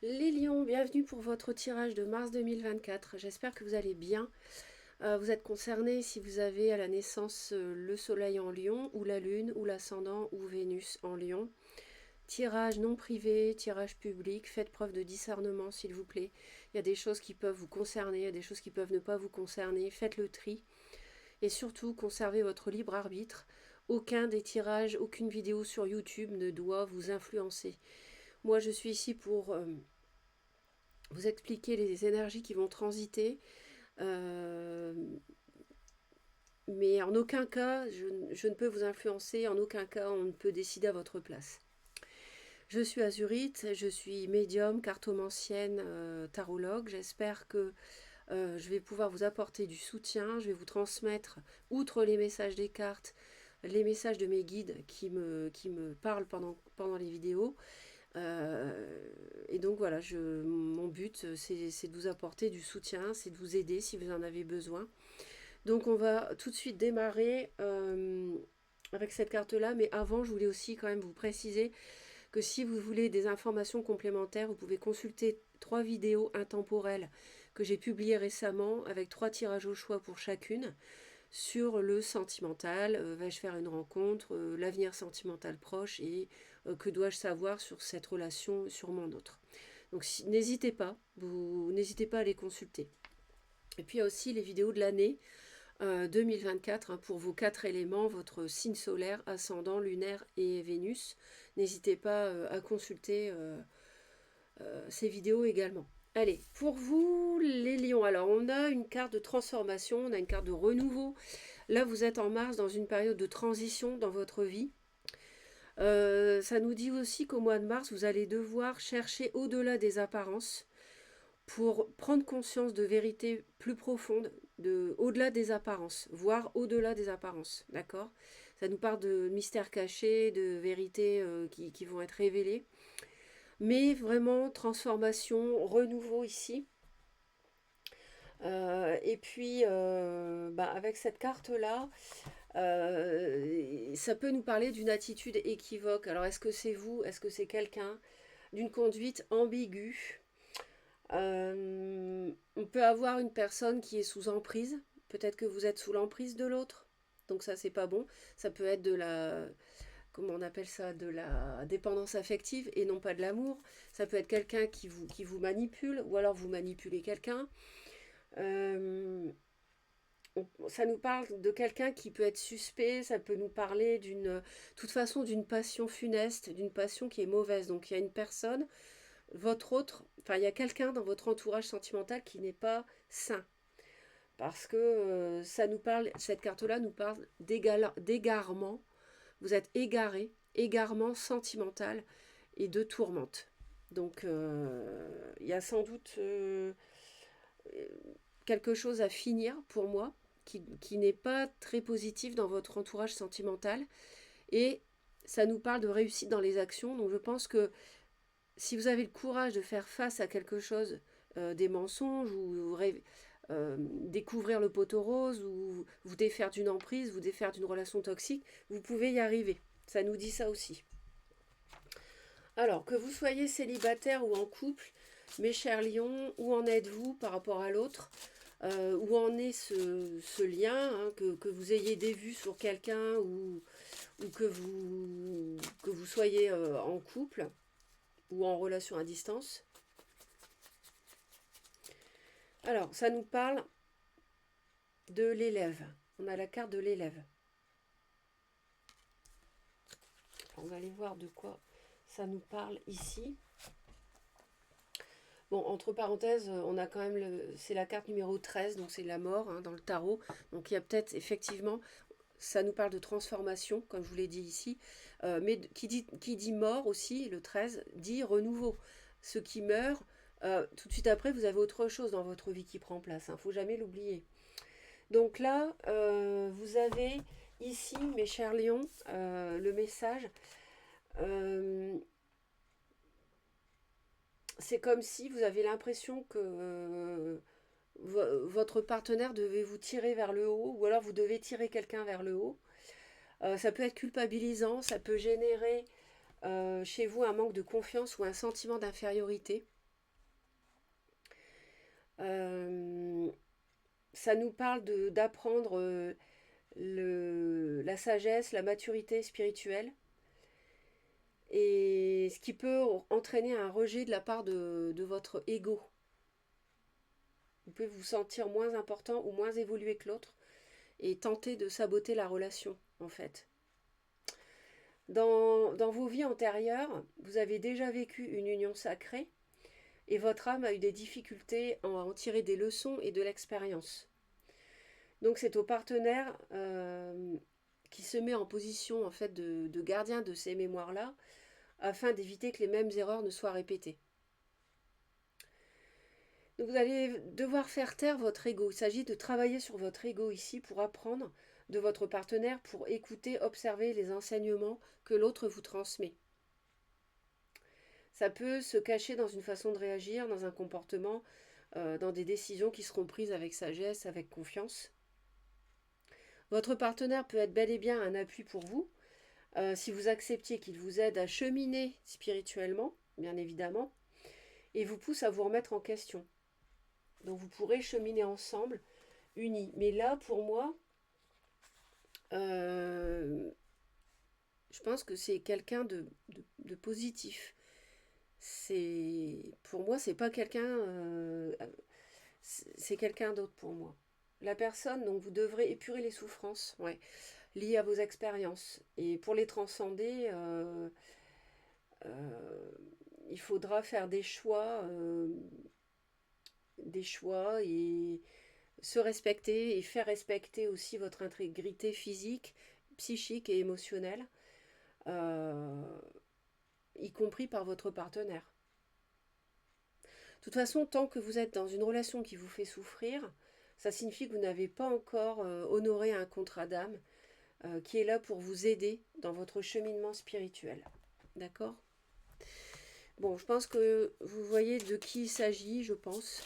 Les lions, bienvenue pour votre tirage de mars 2024. J'espère que vous allez bien. Vous êtes concernés si vous avez à la naissance le soleil en lion, ou la lune, ou l'ascendant, ou Vénus en lion. Tirage non privé, tirage public, faites preuve de discernement s'il vous plaît. Il y a des choses qui peuvent vous concerner, il y a des choses qui peuvent ne pas vous concerner. Faites le tri. Et surtout, conservez votre libre arbitre. Aucun des tirages, aucune vidéo sur YouTube ne doit vous influencer. Moi, je suis ici pour vous expliquer les énergies qui vont transiter, euh, mais en aucun cas, je ne peux vous influencer, en aucun cas, on ne peut décider à votre place. Je suis Azurite, je suis médium, cartomancienne, tarologue. J'espère que je vais pouvoir vous apporter du soutien. Je vais vous transmettre, outre les messages des cartes, les messages de mes guides qui me parlent pendant les vidéos. Et donc voilà, mon but, c'est de vous apporter du soutien, c'est de vous aider si vous en avez besoin. Donc on va tout de suite démarrer avec cette carte-là, mais avant, je voulais aussi quand même vous préciser que si vous voulez des informations complémentaires, vous pouvez consulter 3 vidéos intemporelles que j'ai publiées récemment avec 3 tirages au choix pour chacune sur le sentimental, vais-je faire une rencontre, l'avenir sentimental proche et que dois-je savoir sur cette relation, sur mon autre. Donc n'hésitez pas, n'hésitez pas à les consulter. Et puis il y a aussi les vidéos de l'année 2024 pour vos 4 éléments, votre signe solaire, ascendant, lunaire et Vénus. N'hésitez pas à consulter ces vidéos également. Allez, pour vous les lions, alors on a une carte de transformation, on a une carte de renouveau. Là, vous êtes en mars dans une période de transition dans votre vie. Ça nous dit aussi qu'au mois de mars, vous allez devoir chercher au-delà des apparences pour prendre conscience de vérités plus profondes, au-delà des apparences, voire au-delà des apparences, d'accord? Ça nous parle de mystères cachés, de vérités qui vont être révélées. Mais vraiment, transformation, renouveau ici. Et puis, avec cette carte-là, ça peut nous parler d'une attitude équivoque. Alors, est-ce que c'est vous? Est-ce que c'est quelqu'un? D'une conduite ambiguë. On peut avoir une personne qui est sous emprise. Peut-être que vous êtes sous l'emprise de l'autre. Donc ça, c'est pas bon. Ça peut être de la... Comment on appelle ça? De la dépendance affective et non pas de l'amour. Ça peut être quelqu'un qui vous manipule ou alors vous manipulez quelqu'un. Euh, Ça nous parle de quelqu'un qui peut être suspect, ça peut nous parler toute façon, d'une passion funeste, d'une passion qui est mauvaise. Donc il y a une personne, il y a quelqu'un dans votre entourage sentimental qui n'est pas sain. Parce que cette carte-là nous parle d'égarement. Vous êtes égaré, égarement sentimental et de tourmente. Donc il y a sans doute quelque chose à finir pour moi qui n'est pas très positif dans votre entourage sentimental. Et ça nous parle de réussite dans les actions. Donc je pense que si vous avez le courage de faire face à quelque chose, des mensonges, ou découvrir le poteau rose, ou vous défaire d'une emprise, vous défaire d'une relation toxique, vous pouvez y arriver. Ça nous dit ça aussi. Alors, que vous soyez célibataire ou en couple, mes chers lions, où en êtes-vous par rapport à l'autre? Où en est ce lien, hein, que vous ayez des vues sur quelqu'un ou que vous soyez en couple ou en relation à distance. Alors, ça nous parle de l'élève. On a la carte de l'élève. On va aller voir de quoi ça nous parle ici. Bon, entre parenthèses, on a quand même, c'est la carte numéro 13, donc c'est la mort hein, dans le tarot. Donc il y a peut-être effectivement, ça nous parle de transformation, comme je vous l'ai dit ici. Mais qui dit mort aussi, le 13, dit renouveau. Ce qui meurt, tout de suite après, vous avez autre chose dans votre vie qui prend place. Il ne faut jamais l'oublier. Donc là, vous avez ici, mes chers lions, le message. C'est comme si vous avez l'impression que votre partenaire devait vous tirer vers le haut, ou alors vous devez tirer quelqu'un vers le haut. Ça peut être culpabilisant, ça peut générer chez vous un manque de confiance ou un sentiment d'infériorité. Euh, Ça nous parle d'apprendre la sagesse, la maturité spirituelle, et ce qui peut entraîner un rejet de la part de votre ego. Vous pouvez vous sentir moins important ou moins évolué que l'autre et tenter de saboter la relation, en fait. Dans vos vies antérieures, vous avez déjà vécu une union sacrée et votre âme a eu des difficultés à en tirer des leçons et de l'expérience. Donc c'est au partenaire qui se met en position en fait de gardien de ces mémoires-là afin d'éviter que les mêmes erreurs ne soient répétées. Donc vous allez devoir faire taire votre ego. Il s'agit de travailler sur votre ego ici pour apprendre de votre partenaire, pour écouter, observer les enseignements que l'autre vous transmet. Ça peut se cacher dans une façon de réagir, dans un comportement, dans des décisions qui seront prises avec sagesse, avec confiance. Votre partenaire peut être bel et bien un appui pour vous, si vous acceptiez qu'il vous aide à cheminer spirituellement, bien évidemment, et vous pousse à vous remettre en question. Donc vous pourrez cheminer ensemble, unis. Mais là, pour moi, je pense que c'est quelqu'un de positif. Pour moi, c'est pas quelqu'un, c'est quelqu'un d'autre pour moi. La personne, donc vous devrez épurer les souffrances, ouais, liées à vos expériences. Et pour les transcender, euh, il faudra faire des choix et se respecter et faire respecter aussi votre intégrité physique, psychique et émotionnelle, euh, y compris par votre partenaire. De toute façon, tant que vous êtes dans une relation qui vous fait souffrir, ça signifie que vous n'avez pas encore honoré un contrat d'âme qui est là pour vous aider dans votre cheminement spirituel. D'accord ? Bon, je pense que vous voyez de qui il s'agit, je pense.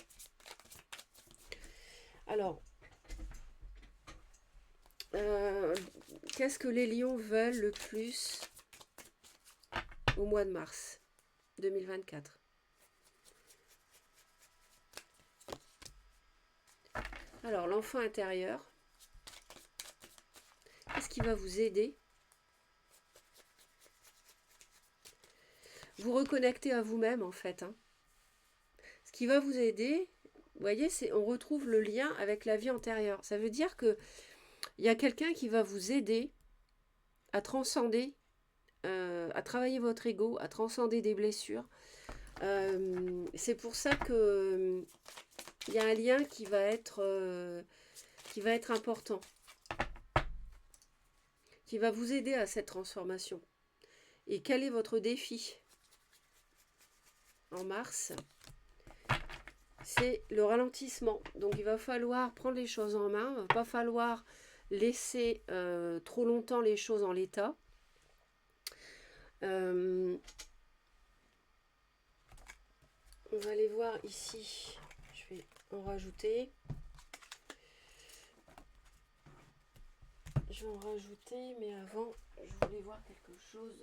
Alors, qu'est-ce que les lions veulent le plus au mois de mars 2024 ? Alors, l'enfant intérieur, qu'est-ce qui va vous aider ? Vous reconnecter à vous-même, en fait. Ce qui va vous aider, vous voyez, c'est on retrouve le lien avec la vie antérieure. Ça veut dire que il y a quelqu'un qui va vous aider à transcender, à travailler votre ego, à transcender des blessures. C'est pour ça que il y a un lien qui va être important, qui va vous aider à cette transformation. Et quel est votre défi en mars? C'est le ralentissement. Donc il va falloir prendre les choses en main, il ne va pas falloir laisser trop longtemps les choses en l'état. On va aller voir ici, je vais en rajouter. Je vais en rajouter, mais avant, je voulais voir quelque chose.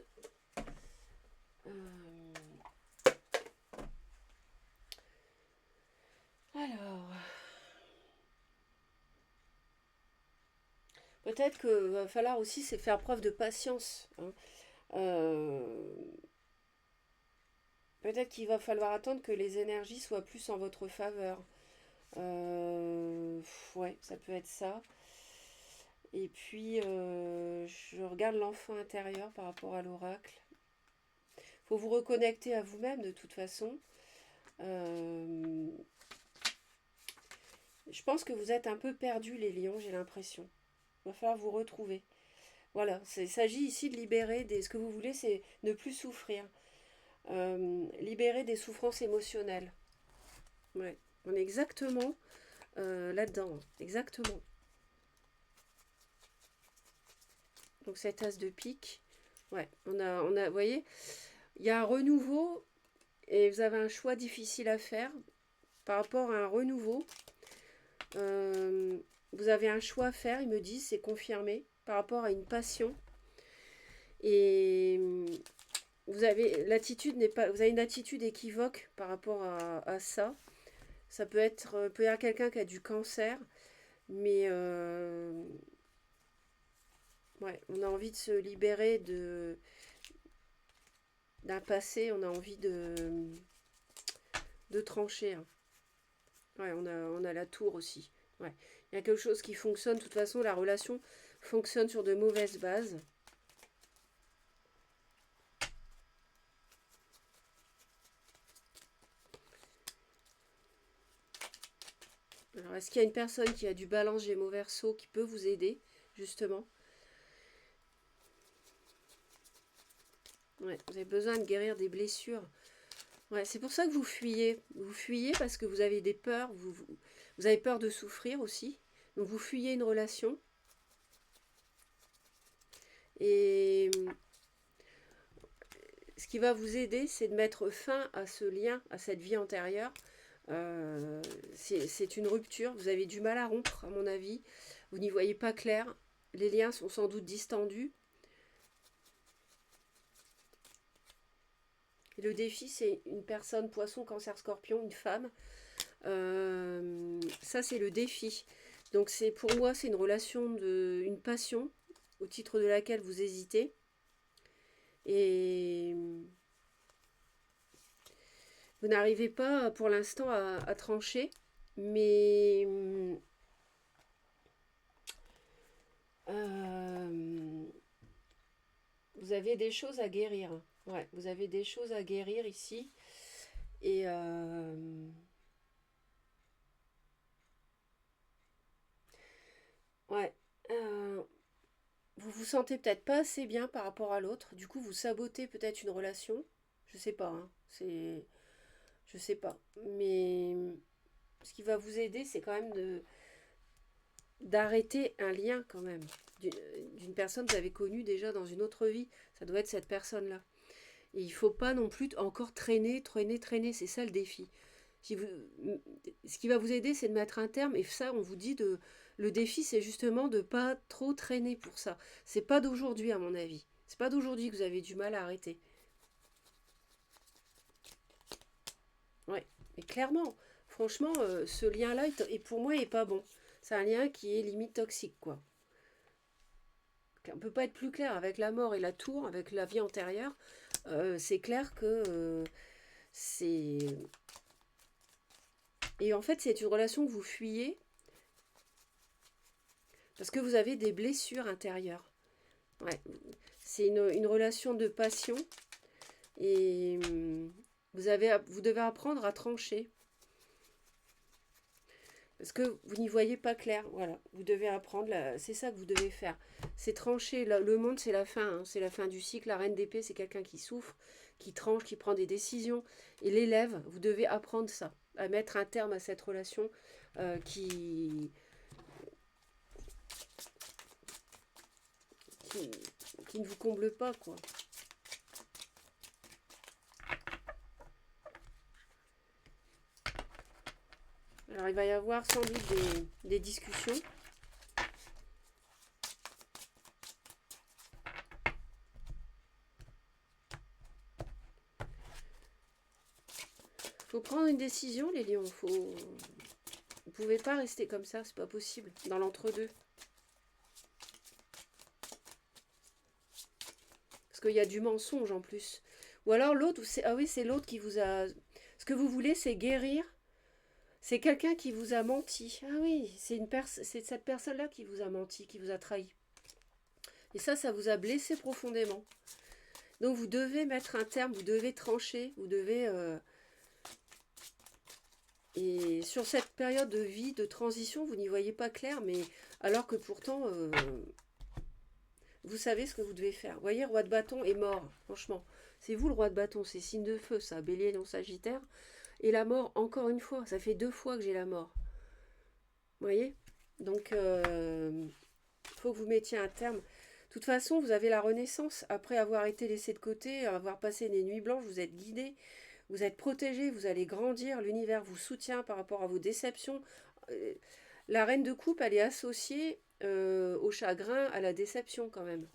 Alors, peut-être qu'il va falloir aussi c'est faire preuve de patience. Peut-être qu'il va falloir attendre que les énergies soient plus en votre faveur. Ouais, ça peut être ça. Et puis, je regarde l'enfant intérieur par rapport à l'oracle. Il faut vous reconnecter à vous-même de toute façon. Je pense que vous êtes un peu perdus, les lions, j'ai l'impression. Il va falloir vous retrouver. Voilà, il s'agit ici de libérer ce que vous voulez, c'est ne plus souffrir. Libérer des souffrances émotionnelles. Ouais, on est exactement là-dedans. Exactement. Donc cette as de pique. Ouais, on a, vous voyez, il y a un renouveau et vous avez un choix difficile à faire par rapport à un renouveau. Vous avez un choix à faire, ils me disent, c'est confirmé, par rapport à une passion. Et vous avez une attitude équivoque par rapport à ça. Ça peut y avoir quelqu'un qui a du cancer, mais ouais, on a envie de se libérer d'un passé, on a envie de trancher, hein. Ouais, on a la tour aussi. Ouais. Il y a quelque chose qui fonctionne. De toute façon, la relation fonctionne sur de mauvaises bases. Alors, est-ce qu'il y a une personne qui a du balance Gémeaux Verseau qui peut vous aider, justement? Ouais, vous avez besoin de guérir des blessures. Ouais, c'est pour ça que vous fuyez. Vous fuyez parce que vous avez des peurs. Vous avez peur de souffrir aussi. Donc, vous fuyez une relation. Et ce qui va vous aider, c'est de mettre fin à ce lien, à cette vie antérieure. C'est une rupture. Vous avez du mal à rompre, à mon avis. Vous n'y voyez pas clair. Les liens sont sans doute distendus. Et le défi, c'est une personne, poisson, cancer, scorpion, une femme. Ça, c'est le défi. Donc, pour moi, c'est une relation, une passion, au titre de laquelle vous hésitez. Et vous n'arrivez pas, pour l'instant, à trancher. Mais vous avez des choses à guérir. Ouais, vous avez des choses à guérir ici. Et ouais, vous vous sentez peut-être pas assez bien par rapport à l'autre. Du coup, vous sabotez peut-être une relation. Je sais pas, hein. Je sais pas. Mais ce qui va vous aider, c'est quand même d'arrêter un lien quand même d'une personne que vous avez connue déjà dans une autre vie. Ça doit être cette personne-là. Et il faut pas non plus encore traîner, traîner, traîner. C'est ça le défi. Ce qui va vous aider, c'est de mettre un terme. Et ça, on vous dit le défi, c'est justement de pas trop traîner pour ça. C'est pas d'aujourd'hui, à mon avis. C'est pas d'aujourd'hui que vous avez du mal à arrêter. Ouais. Mais clairement, franchement, ce lien-là, pour moi, est pas bon. C'est un lien qui est limite toxique, quoi. On peut pas être plus clair avec la mort et la tour, avec la vie antérieure. C'est clair que c'est... Et en fait, c'est une relation que vous fuyez parce que vous avez des blessures intérieures. Ouais. C'est une relation de passion et vous devez apprendre à trancher. Parce que vous n'y voyez pas clair. Voilà, vous devez apprendre, c'est ça que vous devez faire. C'est trancher. Le monde, c'est la fin. Hein. C'est la fin du cycle. La reine d'épée, c'est quelqu'un qui souffre, qui tranche, qui prend des décisions. Et l'élève, vous devez apprendre ça, à mettre un terme à cette relation qui, qui, qui ne vous comble pas, quoi. Alors, il va y avoir sans doute des discussions. Il faut prendre une décision, les lions. Vous ne pouvez pas rester comme ça, c'est pas possible. Dans l'entre-deux. Parce qu'il y a du mensonge en plus. Ou alors l'autre, ah oui, c'est l'autre qui vous a... Ce que vous voulez, c'est guérir. C'est quelqu'un qui vous a menti. Ah oui, c'est cette personne-là qui vous a menti, qui vous a trahi. Et ça vous a blessé profondément. Donc vous devez mettre un terme, vous devez trancher, vous devez... Et sur cette période de vie, de transition, vous n'y voyez pas clair, mais alors que pourtant, vous savez ce que vous devez faire. Vous voyez, roi de bâton est mort, franchement. C'est vous le roi de bâton, c'est signe de feu, ça, bélier, non sagittaire. Et la mort, encore une fois, ça fait 2 fois que j'ai la mort. Vous voyez? Donc, faut que vous mettiez un terme. De toute façon, vous avez la renaissance. Après avoir été laissé de côté, avoir passé des nuits blanches, vous êtes guidé, vous êtes protégé, vous allez grandir. L'univers vous soutient par rapport à vos déceptions. La reine de coupe, elle est associée au chagrin, à la déception quand même.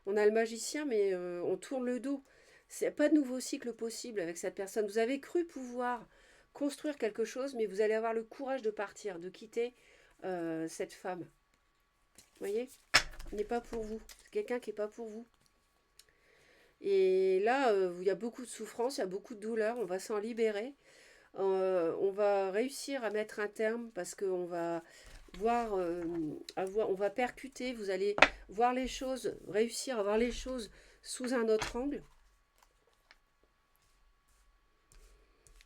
On a le magicien, mais on tourne le dos. C'est pas de nouveau cycle possible avec cette personne. Vous avez cru pouvoir construire quelque chose, mais vous allez avoir le courage de partir, de quitter cette femme. Vous voyez? Il n'est pas pour vous. C'est quelqu'un qui n'est pas pour vous. Et là, il y a beaucoup de souffrance, il y a beaucoup de douleur, on va s'en libérer. On va réussir à mettre un terme parce qu'on va voir, on va percuter, vous allez voir les choses, réussir à voir les choses sous un autre angle.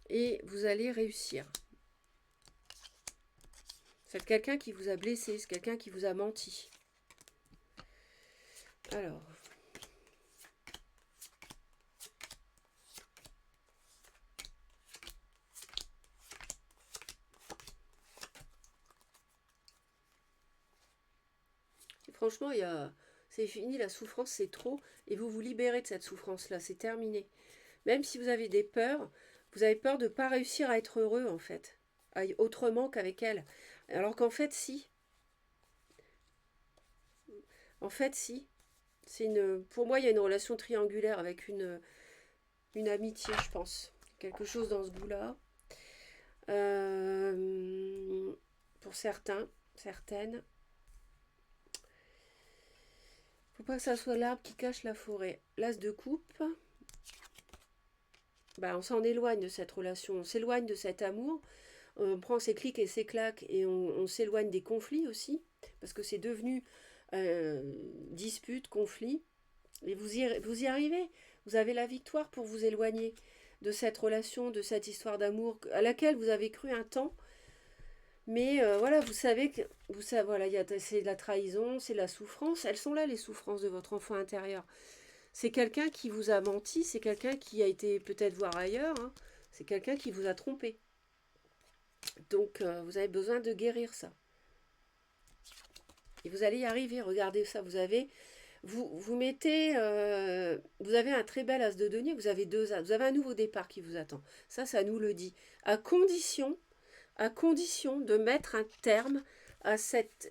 Et vous allez réussir. C'est quelqu'un qui vous a blessé, c'est quelqu'un qui vous a menti. Alors. Franchement, c'est fini, la souffrance, c'est trop. Et vous vous libérez de cette souffrance-là, c'est terminé. Même si vous avez des peurs, vous avez peur de ne pas réussir à être heureux, en fait. Autrement qu'avec elle. Alors qu'en fait, si. En fait, si. Pour moi, il y a une relation triangulaire avec une amitié, je pense. Quelque chose dans ce goût-là. Pour certains, certaines. Faut pas que ça soit l'arbre qui cache la forêt. L'as de coupe. Bah, on s'en éloigne de cette relation. On s'éloigne de cet amour. On prend ses clics et ses claques et on s'éloigne des conflits aussi. Parce que c'est devenu dispute, conflit. Et vous y arrivez. Vous avez la victoire pour vous éloigner de cette relation, de cette histoire d'amour à laquelle vous avez cru un temps. Mais voilà, vous savez que voilà, c'est de la trahison, c'est de la souffrance. Elles sont là, les souffrances de votre enfant intérieur. C'est quelqu'un qui vous a menti, c'est quelqu'un qui a été peut-être voir ailleurs, hein. C'est quelqu'un qui vous a trompé. Donc vous avez besoin de guérir ça. Et vous allez y arriver, regardez ça, vous mettez, vous avez un très bel as de denier, vous avez 2 as, vous avez un nouveau départ qui vous attend. Ça nous le dit. À condition de mettre un terme à cette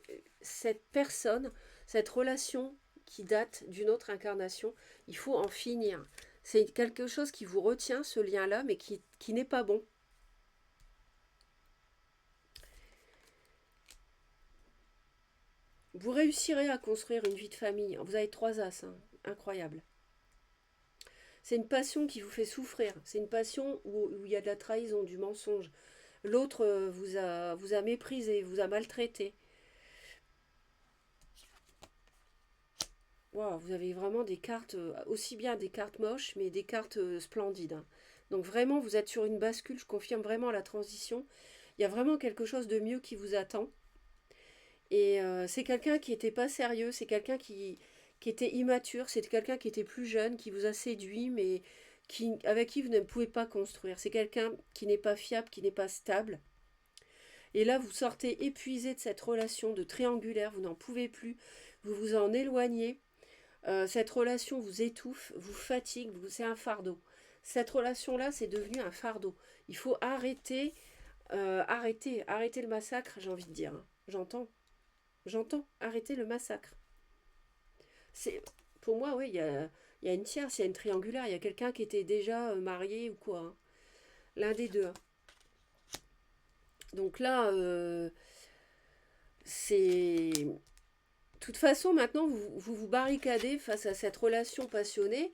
personne, cette relation qui date d'une autre incarnation. Il faut en finir. C'est quelque chose qui vous retient, ce lien-là, mais qui n'est pas bon. Vous réussirez à construire une vie de famille. Vous avez 3 as, hein. Incroyable. C'est une passion qui vous fait souffrir. C'est une passion où il y a de la trahison, du mensonge. L'autre vous a méprisé, vous a maltraité. Wow, vous avez vraiment des cartes, aussi bien des cartes moches, mais des cartes splendides, hein. Donc vraiment, vous êtes sur une bascule, je confirme vraiment la transition. Il y a vraiment quelque chose de mieux qui vous attend. Et c'est quelqu'un qui n'était pas sérieux, c'est quelqu'un qui était immature, c'est quelqu'un qui était plus jeune, qui vous a séduit, mais avec qui vous ne pouvez pas construire. C'est quelqu'un qui n'est pas fiable, qui n'est pas stable. Et là, vous sortez épuisé de cette relation de triangulaire, vous n'en pouvez plus, vous vous en éloignez. Cette relation vous étouffe, vous fatigue, c'est un fardeau. Cette relation-là, c'est devenu un fardeau. Il faut arrêter le massacre, j'ai envie de dire, hein. J'entends, arrêter le massacre. Pour moi, oui, il y a une tierce, il y a une triangulaire, il y a quelqu'un qui était déjà marié ou quoi, hein. L'un des deux, hein. Donc là, c'est... De toute façon, maintenant, vous barricadez face à cette relation passionnée.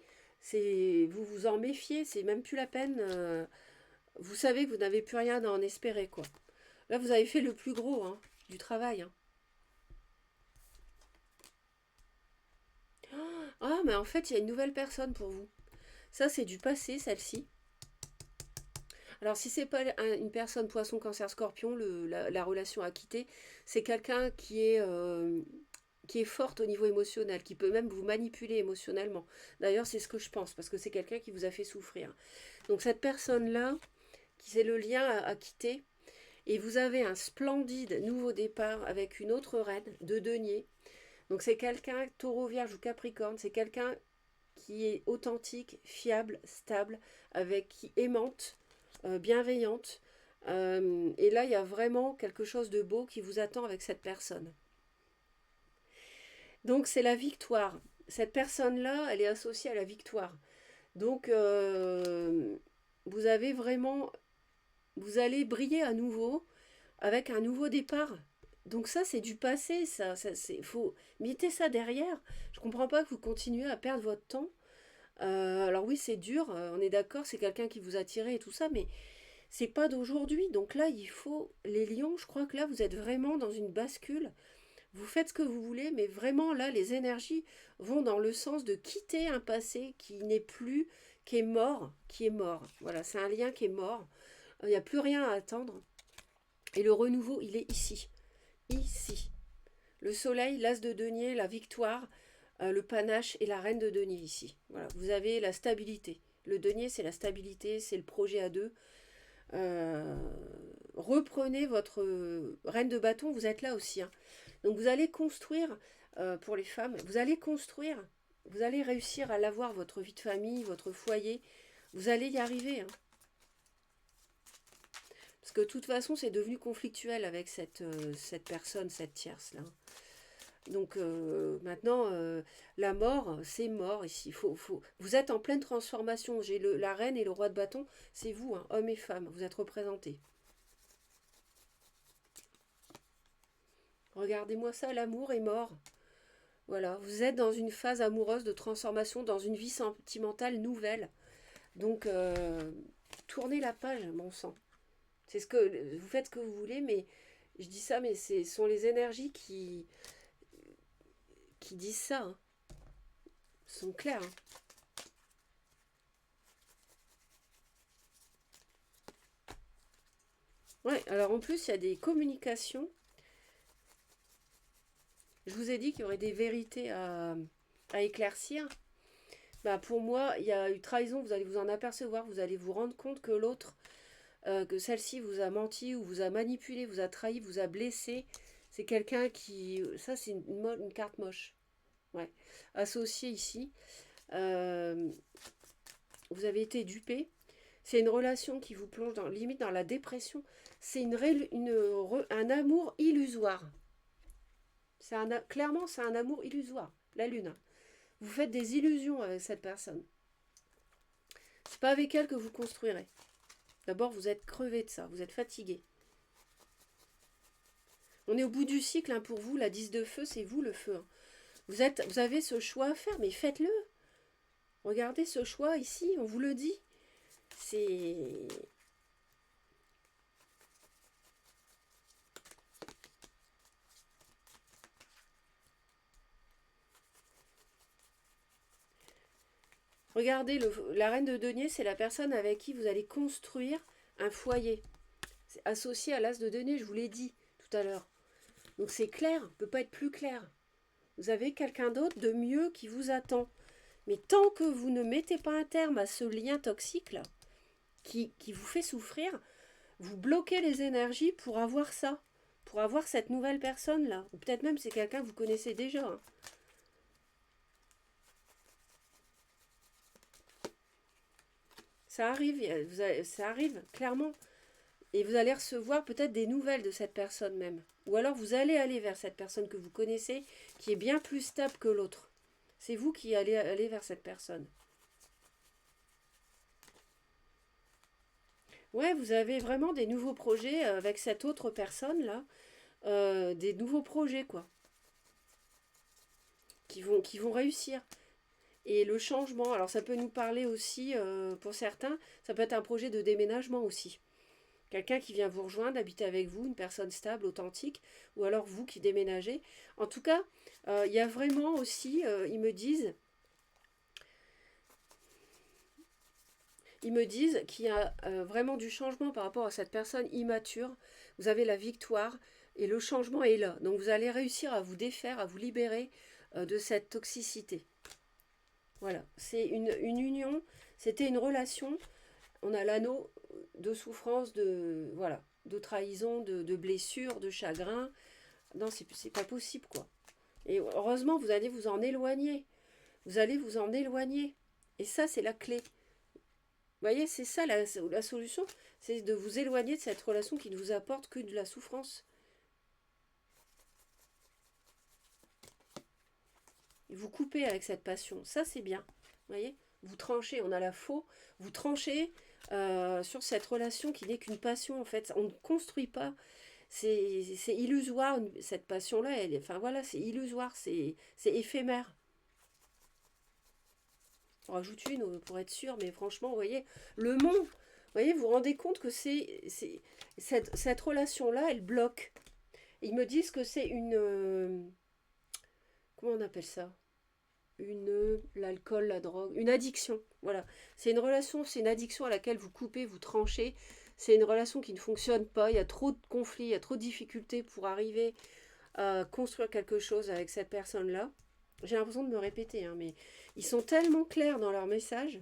Vous vous en méfiez, c'est même plus la peine. Vous savez que vous n'avez plus rien à en espérer, quoi. Là, vous avez fait le plus gros, hein, du travail, hein. Ah, mais en fait, il y a une nouvelle personne pour vous. Ça, c'est du passé, celle-ci. Alors, si c'est pas une personne poisson, cancer, scorpion, la relation à quitter, c'est quelqu'un qui est forte au niveau émotionnel, qui peut même vous manipuler émotionnellement. D'ailleurs, c'est ce que je pense, parce que c'est quelqu'un qui vous a fait souffrir. Donc, cette personne-là, qui c'est le lien à quitter, et vous avez un splendide nouveau départ avec une autre reine de denier. Donc, c'est quelqu'un, taureau, vierge ou capricorne, c'est quelqu'un qui est authentique, fiable, stable, qui aimante, bienveillante. Et là, il y a vraiment quelque chose de beau qui vous attend avec cette personne. Donc, c'est la victoire. Cette personne-là, elle est associée à la victoire. Donc, vous avez vraiment vous allez briller à nouveau avec un nouveau départ. Donc ça, c'est du passé, faut mettez ça derrière. Je comprends pas que vous continuez à perdre votre temps. Alors oui, c'est dur, on est d'accord, c'est quelqu'un qui vous a tiré et tout ça, mais c'est pas d'aujourd'hui. Donc là, il faut les lions. Je crois que là, vous êtes vraiment dans une bascule. Vous faites ce que vous voulez, mais vraiment là, les énergies vont dans le sens de quitter un passé qui n'est plus, qui est mort, qui est mort. Voilà, c'est un lien qui est mort. Il n'y a plus rien à attendre. Et le renouveau, il est ici. Ici. Le soleil, l'as de denier, la victoire, le panache et la reine de denier ici. Voilà, vous avez la stabilité. Le denier, c'est la stabilité, c'est le projet à deux. Euh, Reprenez votre reine de bâton, vous êtes là aussi. Hein. Donc vous allez construire, pour les femmes, vous allez construire, vous allez réussir à l'avoir, votre vie de famille, votre foyer. Vous allez y arriver. Hein. Parce que de toute façon, c'est devenu conflictuel avec cette personne, cette tierce-là. Donc maintenant, la mort, c'est mort ici. Vous êtes en pleine transformation. J'ai la reine et le roi de bâton, c'est vous, hein, hommes et femmes, vous êtes représentés. Regardez-moi ça, l'amour est mort. Voilà, vous êtes dans une phase amoureuse de transformation, dans une vie sentimentale nouvelle. Donc, tournez la page, mon sang. C'est ce que vous faites ce que vous voulez, mais je dis ça, mais ce sont les énergies qui disent ça. Hein. Sont claires. Hein. Ouais, alors en plus, il y a des communications. Je vous ai dit qu'il y aurait des vérités à éclaircir. Bah pour moi, il y a eu trahison, vous allez vous en apercevoir, vous allez vous rendre compte que l'autre, que celle-ci vous a menti ou vous a manipulé, vous a trahi, vous a blessé. C'est quelqu'un qui... Ça, c'est une carte moche. Ouais. Associé ici. Euh, vous avez été dupé. C'est une relation qui vous plonge limite dans la dépression. C'est un amour illusoire. Clairement, c'est un amour illusoire. La lune. Vous faites des illusions avec cette personne. C'est pas avec elle que vous construirez. D'abord, vous êtes crevé de ça. Vous êtes fatigué. On est au bout du cycle hein, pour vous. La 10 de feu, c'est vous le feu. Hein. Vous avez ce choix à faire, mais faites-le. Regardez ce choix ici, on vous le dit. C'est... Regardez, la reine de denier, c'est la personne avec qui vous allez construire un foyer. C'est associé à l'as de denier, je vous l'ai dit tout à l'heure. Donc c'est clair, ne peut pas être plus clair. Vous avez quelqu'un d'autre de mieux qui vous attend. Mais tant que vous ne mettez pas un terme à ce lien toxique là, qui vous fait souffrir, vous bloquez les énergies pour avoir ça, pour avoir cette nouvelle personne là. Ou peut-être même c'est quelqu'un que vous connaissez déjà. Hein. Ça arrive, ça arrive, clairement. Et vous allez recevoir peut-être des nouvelles de cette personne même. Ou alors vous allez aller vers cette personne que vous connaissez, qui est bien plus stable que l'autre. C'est vous qui allez aller vers cette personne. Ouais, vous avez vraiment des nouveaux projets avec cette autre personne-là. Des nouveaux projets, quoi. Qui vont réussir. Et le changement, alors ça peut nous parler aussi, pour certains, ça peut être un projet de déménagement aussi. Quelqu'un qui vient vous rejoindre, habiter avec vous, une personne stable, authentique, ou alors vous qui déménagez. En tout cas, il y a vraiment aussi, ils me disent qu'il y a vraiment du changement par rapport à cette personne immature. Vous avez la victoire et le changement est là. Donc vous allez réussir à vous défaire, à vous libérer de cette toxicité. Voilà, c'est une union, c'était une relation. On a l'anneau de souffrance, de trahison, de blessure, de chagrin. Non, c'est pas possible, quoi. Et heureusement, vous allez vous en éloigner. Vous allez vous en éloigner. Et ça, c'est la clé. Vous voyez, c'est ça la solution, c'est de vous éloigner de cette relation qui ne vous apporte que de la souffrance. Vous coupez avec cette passion, ça c'est bien. Vous voyez, vous tranchez, on a la faux, vous tranchez sur cette relation qui n'est qu'une passion en fait. On ne construit pas, c'est illusoire cette passion-là. Enfin voilà, c'est illusoire, c'est éphémère. On rajoute une pour être sûr, mais franchement, vous voyez, le mont, vous voyez, vous vous rendez compte que cette relation-là, elle bloque. Ils me disent que c'est une... comment on appelle ça? L'alcool, la drogue, une addiction. Voilà. C'est une relation, c'est une addiction à laquelle vous coupez, vous tranchez. C'est une relation qui ne fonctionne pas. Il y a trop de conflits, il y a trop de difficultés pour arriver à construire quelque chose avec cette personne-là. J'ai l'impression de me répéter, hein, mais ils sont tellement clairs dans leur message.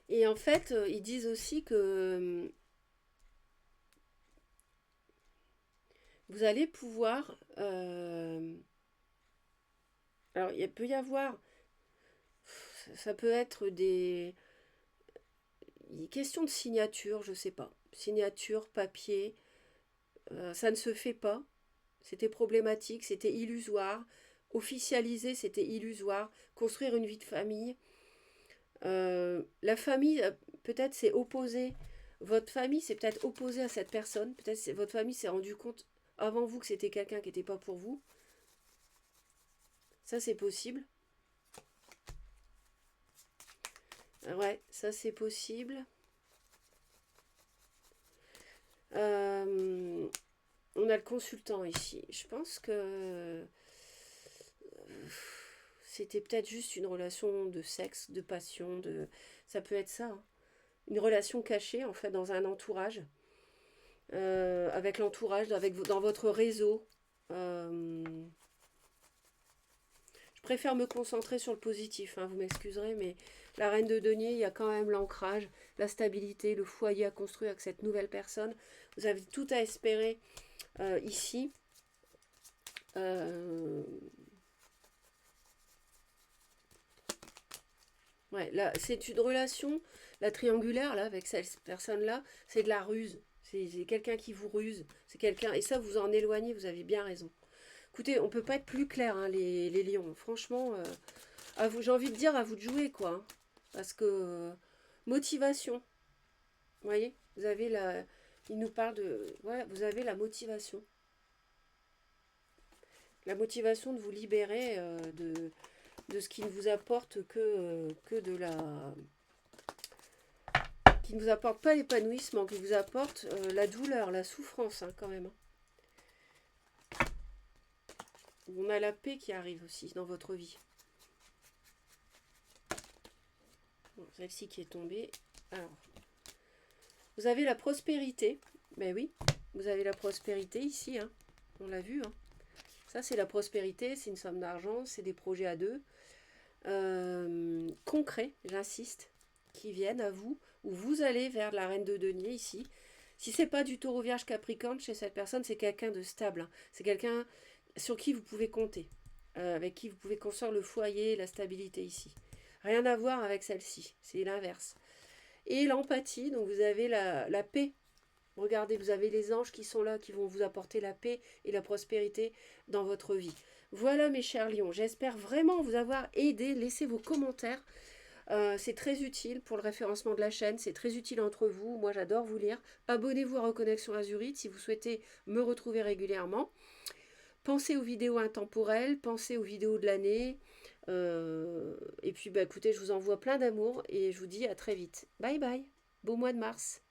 Et en fait, ils disent aussi que vous allez pouvoir... alors, il peut y avoir... Ça peut être des questions de signature, je sais pas. Signature, papier, ça ne se fait pas. C'était problématique, c'était illusoire. Officialiser, c'était illusoire. Construire une vie de famille. La famille, peut-être, c'est opposé. Votre famille, c'est peut-être opposé à cette personne. Peut-être que votre famille s'est rendu compte avant vous que c'était quelqu'un qui n'était pas pour vous. Ça, c'est possible. Ouais, ça, c'est possible. On a le consultant ici. Je pense que c'était peut-être juste une relation de sexe, de passion, ça peut être ça, hein. Une relation cachée en fait dans un entourage, avec l'entourage, dans votre réseau. Euh, je préfère me concentrer sur le positif, hein, vous m'excuserez, mais la reine de denier, il y a quand même l'ancrage, la stabilité, le foyer à construire avec cette nouvelle personne. Vous avez tout à espérer ici. Ouais, là, c'est une relation, la triangulaire, là, avec cette personne-là, c'est de la ruse. C'est quelqu'un qui vous ruse. C'est quelqu'un. Et ça, vous en éloignez, vous avez bien raison. Écoutez, on peut pas être plus clair, hein, les lions. Franchement, à vous, j'ai envie de dire à vous de jouer, quoi, hein. Parce que motivation. Vous voyez, vous avez la. Il nous parle de. Voilà, vous avez la motivation. La motivation de vous libérer de ce qui ne vous apporte que de la. Qui ne vous apporte pas l'épanouissement, qui vous apporte la douleur, la souffrance, hein, quand même. On a la paix qui arrive aussi dans votre vie. Bon, celle-ci qui est tombée. Alors, vous avez la prospérité. Ben oui, vous avez la prospérité ici, hein. On l'a vu, hein. Ça, c'est la prospérité, c'est une somme d'argent, c'est des projets à deux. Concrets, j'insiste, qui viennent à vous, ou vous allez vers la reine de denier ici. Si c'est pas du taureau vierge capricorne chez cette personne, c'est quelqu'un de stable, hein. C'est quelqu'un sur qui vous pouvez compter, avec qui vous pouvez construire le foyer, la stabilité ici. Rien à voir avec celle-ci, c'est l'inverse. Et l'empathie, donc vous avez la paix. Regardez, vous avez les anges qui sont là, qui vont vous apporter la paix et la prospérité dans votre vie. Voilà mes chers lions, j'espère vraiment vous avoir aidé. Laissez vos commentaires, c'est très utile pour le référencement de la chaîne, c'est très utile entre vous, moi j'adore vous lire. Abonnez-vous à Reconnexion Azurite si vous souhaitez me retrouver régulièrement. Pensez aux vidéos intemporelles, pensez aux vidéos de l'année. Et puis bah, écoutez, je vous envoie plein d'amour et je vous dis à très vite. Bye bye, beau mois de mars.